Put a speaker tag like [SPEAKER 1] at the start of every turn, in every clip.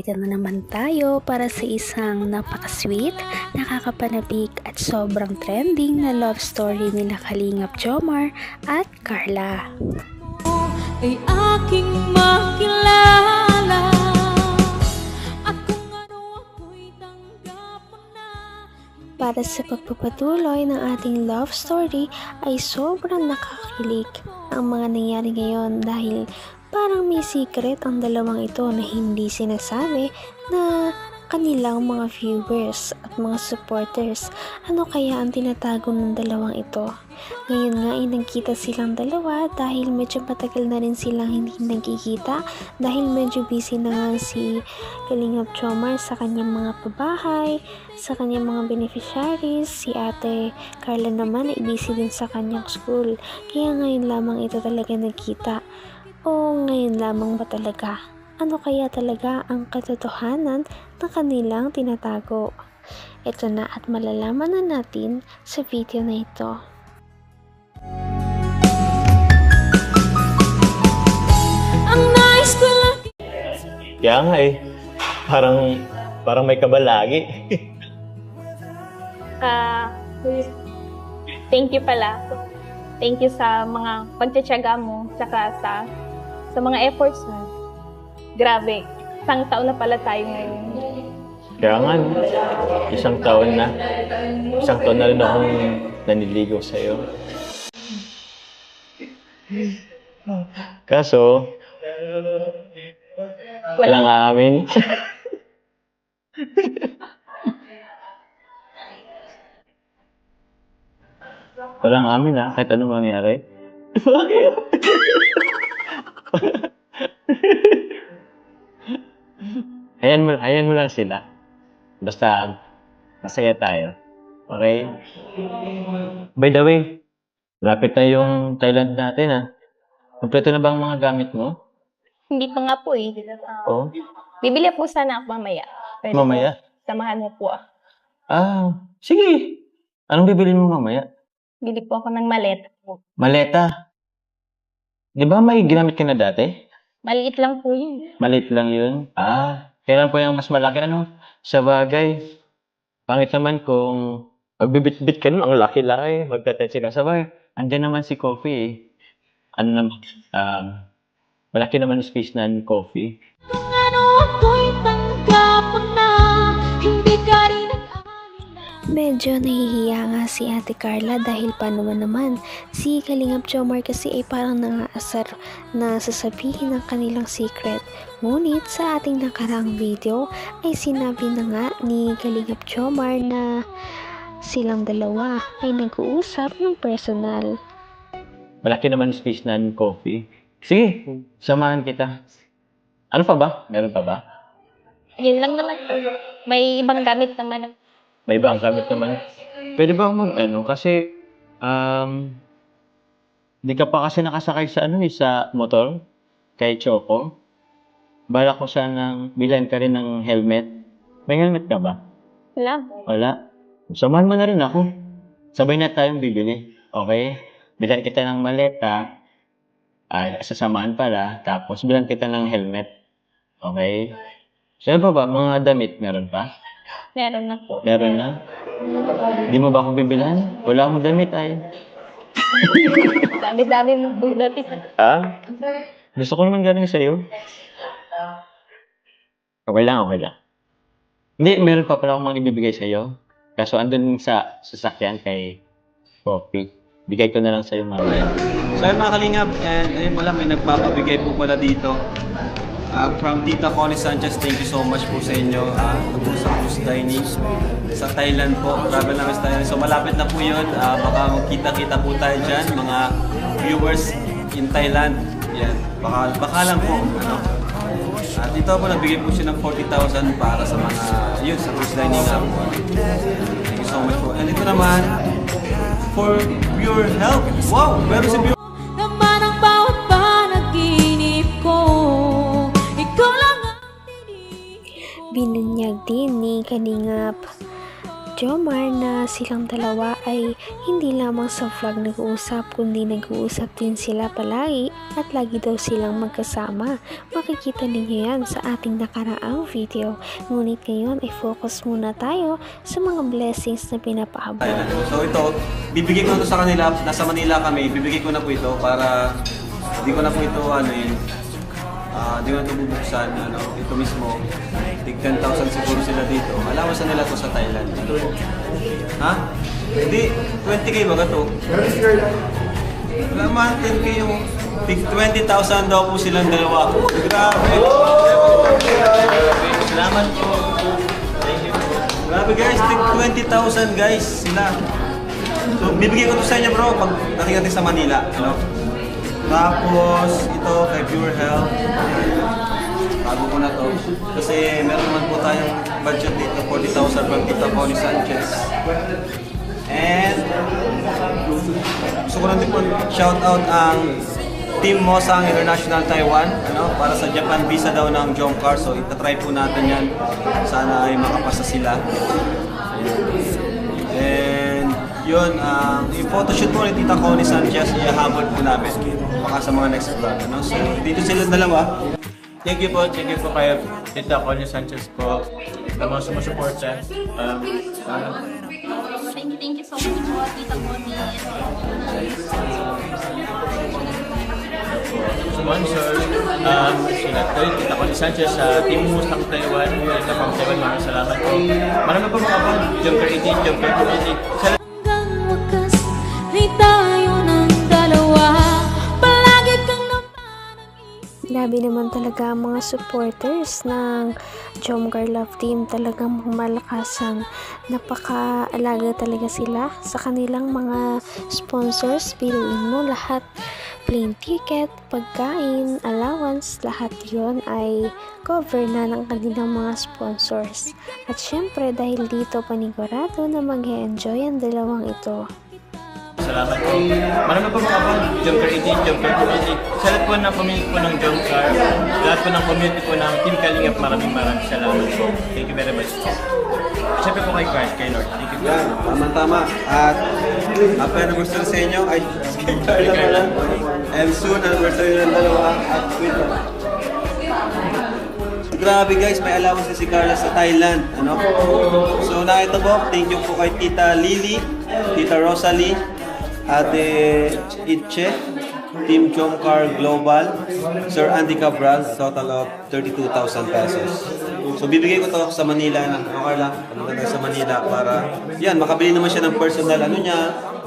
[SPEAKER 1] narito na naman tayo para sa isang napaka-sweet, nakakapanabik at sobrang trending na love story nila Kalingap Jomar at Carla.
[SPEAKER 2] Ay aking makilala at kung ano ako'y tanggap mo na.
[SPEAKER 1] Para sa pagpapatuloy ng ating love story ay sobrang nakakakilig ang mga nangyari ngayon dahil parang may secret ang dalawang ito na hindi sinasabi na kanilang mga viewers at mga supporters. Ano kaya ang tinatago ng dalawang ito? Ngayon nga ay nagkita silang dalawa dahil medyo matagal na rin silang hindi nagkikita dahil medyo busy na nga si Kalingap Jomar sa kanyang mga pabahay, sa kanyang mga beneficiaries. Si Ate Carla naman ay busy din sa kanyang school. Kaya ngayon lamang ito talaga nagkita. O ngayon lamang ba talaga? Ano kaya talaga ang katotohanan na kanilang tinatago? Ito na at malalaman na natin sa video na ito.
[SPEAKER 2] Ang nice ko lang.
[SPEAKER 3] Kaya nga parang may kaba lagi.
[SPEAKER 4] Thank you pala. Thank you sa mga pagtsatsaga mo, saka sa mga efforts mo. Grabe, isang taon na pala tayo ngayon.
[SPEAKER 3] Kaya nga, isang taon na rin akong naniligaw sa'yo. Kaso, walang aamin. Walang amin kahit anong mangyari. Hayaan mo lang sila. Basta, masaya tayo. Okay? By the way, lapit na yung Thailand natin Kompleto na ba ang mga gamit mo?
[SPEAKER 4] Hindi pa nga po eh.
[SPEAKER 3] Oo.
[SPEAKER 4] Bibili po sana ako mamaya. Pwede
[SPEAKER 3] Mamaya?
[SPEAKER 4] po, samahan mo po
[SPEAKER 3] Sige. Anong bibilin mo mamaya?
[SPEAKER 4] Bili po ako ng maleta po.
[SPEAKER 3] Maleta. Di ba may ginamit ka na dati?
[SPEAKER 4] Maliit lang po yun.
[SPEAKER 3] Maliit lang yun. Kailan po yung mas malaki? Sa bagay. Pangit naman kung magbibit-bit ka nun, ang laki-laki. Magtatensi ka. Sabay, andyan naman si Coffee malaki naman yung space na Coffee.
[SPEAKER 2] Kung ano ako'y tanggap mo na, hindi ka rin nag-alala.
[SPEAKER 1] Medyo nahihiya nga si Ate Carla dahil paano naman si Kalingap Jomar kasi ay parang nangaasar na sasabihin ang kanilang secret. Ngunit sa ating nakaraang video ay sinabi na nga ni Kalingap Jomar na silang dalawa ay nag-uusap ng personal.
[SPEAKER 3] Malaki naman yung space na Coffee. Sige, samahan kita. Ano pa ba? Meron pa ba?
[SPEAKER 4] Yun lang naman. May ibang gamit naman.
[SPEAKER 3] May ibang gamit naman. Pwede ba kasi di ka pa kasi nakasakay sa sa motor kay Choco. Bala ko sanang bilan ka rin ng helmet. May helmet ka ba? Wala. Samahan mo na rin ako. Sabay na tayong bibili. Okay? Bilan kita ng maleta. Sasamahan pala. Tapos bilan kita ng helmet. Okay? Saan pa ba? Mga damit meron pa?
[SPEAKER 4] Meron na po.
[SPEAKER 3] Meron na? Di mo ba ako bibilhan? Wala akong damit
[SPEAKER 4] Dami-dami mo po dati.
[SPEAKER 3] Gusto ko naman galing sa'yo. Okay lang. Hindi, meron pa pala akong mga ibibigay sa'yo. Kaso andun sa sasakyan kay Coffee. Bigay ko na lang sa'yo mamaya.
[SPEAKER 5] So ayun mga kalingap, and ayun pala may nagpapabigay po pala dito. From Tita Connie Sanchez, thank you so much po sa inyo. Tungkol sa cruise dining sa Thailand po. Travel namin sa Thailand. So malapit na po yun. Baka magkita-kita po tayo dyan, mga viewers in Thailand. Yan. Baka lang po. At ito po, nagbigay po siya ng 40,000 para sa mga, sa cruise dining po. Thank you so much po. And ito naman, for pure health. Wow! Meron si pure.
[SPEAKER 2] Naman ang bawat panaginip ko, ikaw lang ang tinig.
[SPEAKER 1] Binunyag din ni Kalingap Jomar na silang dalawa ay hindi lamang sa vlog nag-uusap kundi nag-uusap din sila palagi at lagi daw silang magkasama. Makikita ninyo yan sa ating nakaraang video. Ngunit ngayon ay focus muna tayo sa mga blessings na pinapaabot.
[SPEAKER 5] So ito, bibigay ko na to sa kanila. Nasa Manila kami, bibigay ko na po ito para hindi ko na po ito hindi ko na ito bubuksan. Ito mismo, tig 10,000 siguro sila dito. Allowance na nila to sa Thailand. Ha? Hindi, 20k ba ito? Wala man, 10k yung tig 20,000 daw po silang dalawa. Grabe! Salamat po. Thank you. Grabe guys, tig 20,000 guys sila. So, bibigay ko to sa inyo bro pag dating natin sa Manila. Tapos, ito kay Pure Health. Bago ko na to. Kasi meron naman po tayong budget dito, 40,000 from Tita Connie Sanchez. And, gusto ko lang din po shout out ang Team Mosang International Taiwan para sa Japan visa daw ng Jomcar. So, itatry po natin yan. Sana ay makapasa sila. And, yun, yung photoshoot po ni Tita Connie Sanchez, ihahabol po namin. Baka sa mga next vlog. So, dito sila dalawa.
[SPEAKER 3] Thank you po kay Tita Connie Sanchez po sa mga sumusuporta.
[SPEAKER 4] Thank you so much po, Tita Connie.
[SPEAKER 3] Sponsor, sila Tita Connie Sanchez sa Team Musang Taiwan. Ito pang Taiwan, maraming salamat po. Marami po mga abang, Jomcar 18, Jomcar 20.
[SPEAKER 2] Hanggang wakas ay tayo ng dalawa. Palagi kang
[SPEAKER 1] Grabe naman talaga ang mga supporters ng Jomcar Love Team. Talagang malakasan. Napaka-alaga talaga sila sa kanilang mga sponsors. Biruin mo lahat. Plane ticket, pagkain, allowance, lahat yon ay cover na ng kanilang mga sponsors. At syempre dahil dito panigurado na mag-enjoy ang dalawang ito.
[SPEAKER 3] Salamat po. Marami po mga abang, Jomcar 18, Jomcar 20. Sa lahat po ng community po ng Jomcar, lahat po ng community po ng Team Kalingap, maraming salamat po. Thank you very much. Siyempre po kay Carl, kay Lord. Thank you po.
[SPEAKER 5] Yan, tama-tama. At happy anniversary sa inyo. Ay, kay Carla pala. And soon, anniversary ng dalawa. At wait lang. Grabe guys, may allowance na si Carla sa Thailand. So nakita po, thank you po kay Tita Lily, Tita Rosalie, Ate Itche, Team Jomcar Global, Sir Andy Cabral, total of 32,000 pesos. So bibigay ko to sa Manila na, Carla, pumunta tayo sa Manila para, yan, makabili naman siya ng personal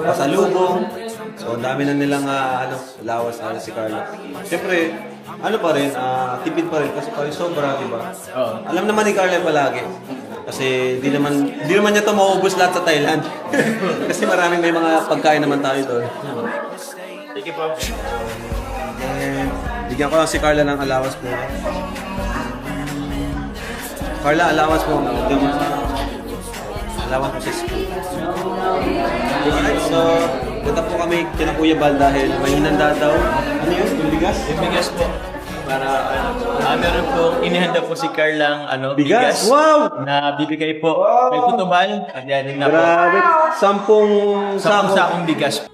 [SPEAKER 5] pasalubong. So ang dami na nilang allowance si Carla. Siyempre, pa rin, tipid pa rin kasi pa rin sobra, di ba? Alam naman ni Carla palagi. Kasi di naman niya ito maubos lahat sa Thailand. Kasi maraming may mga pagkain naman tayo doon.
[SPEAKER 3] Thank you po.
[SPEAKER 5] And bigyan ko lang si Carla ng allowance po. Carla, allowance mo. Allowance mo sa school. Alright, so punta po kami kina Kuya Bal dahil may hinanda daw. Ano yun? Yung bigas?
[SPEAKER 3] Yung bigas po. Para, meron po, inihanda po si Carlang, bigas.
[SPEAKER 5] Wow!
[SPEAKER 3] Na bibigay po. May kutubal. At yan na po.
[SPEAKER 5] Grabe. 10
[SPEAKER 3] sakong bigas.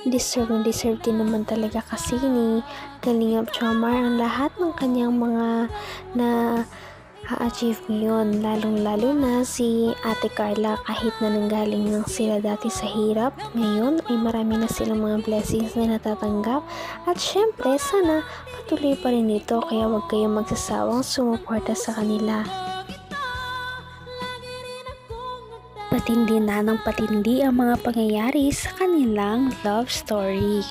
[SPEAKER 1] Deserve din naman talaga kasi ni Kalingap Jomar ang lahat ng kanyang mga na-achieve ngayon, lalong-lalo na si Ate Carla. Kahit na nanggaling lang sila dati sa hirap, ngayon ay marami na silang mga blessings na natatanggap. At syempre sana patuloy pa rin ito, kaya huwag kayong magsasawang sumuporta sa kanila. Patindi na ng patindi ang mga pangyayari sa kanilang love story.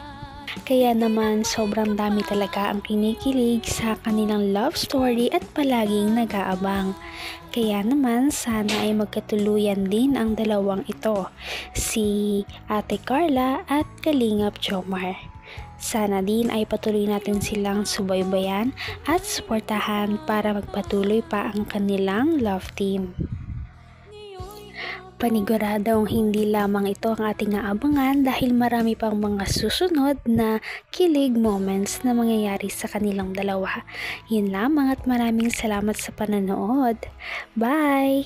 [SPEAKER 1] Kaya naman sobrang dami talaga ang kinikilig sa kanilang love story at palaging nag-aabang. Kaya naman sana ay magkatuluyan din ang dalawang ito, si Ate Carla at Kalingap Jomar. Sana din ay patuloy natin silang subaybayan at suportahan para magpatuloy pa ang kanilang love team. Paniguradong hindi lamang ito ang ating aabangan dahil marami pang mga susunod na kilig moments na mangyayari sa kanilang dalawa. Yun lamang at maraming salamat sa panonood. Bye!